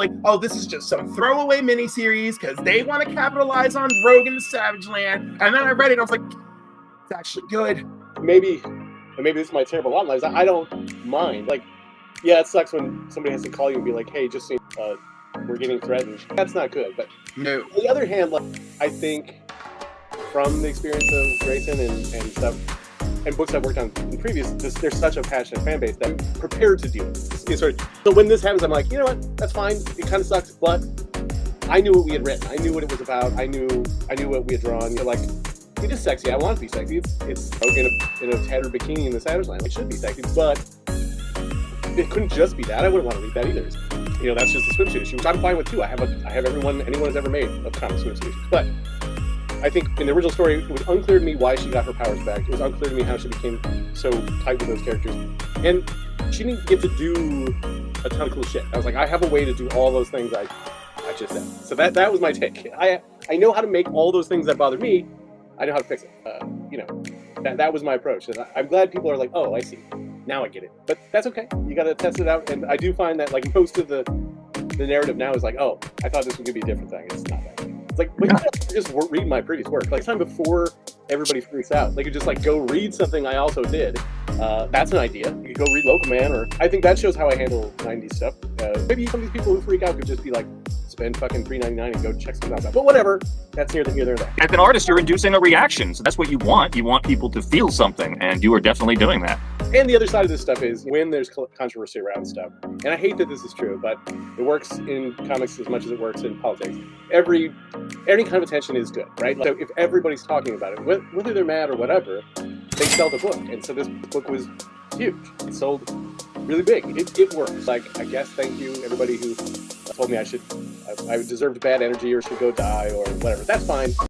like, oh, this is just some throwaway miniseries because they want to capitalize on Rogue and the Savage Land. And then I read it, and I was like, it's actually good. Maybe this is my terrible lot in life. I don't mind. Like, yeah, it sucks when somebody has to call you and be like, hey, just so we're getting threatened. That's not good. But no. On the other hand, like, I think from the experience of Grayson and stuff, and books I've worked on in previous, there's such a passionate fan base that I'm prepared to deal with this. So when this happens, I'm like, you know what? That's fine. It kind of sucks, but I knew what we had written. I knew what it was about. I knew what we had drawn. You're like, it is sexy. I want to be sexy. It's in a tattered bikini in the Savage Land. It should be sexy, but it couldn't just be that. I wouldn't want to read that either. That's just a swimsuit issue, which I'm fine with too. I have anyone has ever made of comic swimsuit issues. But I think in the original story, it was unclear to me why she got her powers back. It was unclear to me how she became so tight with those characters. And she didn't get to do a ton of cool shit. I was like, I have a way to do all those things I just said. So that was my take. I know how to make all those things that bother me. I know how to fix it. That was my approach. And I'm glad people are like, oh, I see. Now I get it. But that's okay. You got to test it out. And I do find that like most of the narrative now is like, oh, I thought this was going to be a different thing. It's not that. It's like, well, you can just read my previous work. Like, time before everybody freaks out, they could just like go read something I also did. That's an idea. You could go read Local Man, or I think that shows how I handle 90s stuff. Maybe some of these people who freak out could just be like, spend fucking $3.99 and go check something else out. But whatever, that's here, there, there. As an artist, you're inducing a reaction. So that's what you want. You want people to feel something, and you are definitely doing that. And the other side of this stuff is when there's controversy around stuff, and I hate that this is true, but it works in comics as much as it works in politics. Any kind of attention is good, right? So if everybody's talking about it, whether they're mad or whatever, they sell the book. And so this book was huge. It sold really big. It works. Like, I guess, thank you everybody who told me I deserved bad energy or should go die or whatever. That's fine.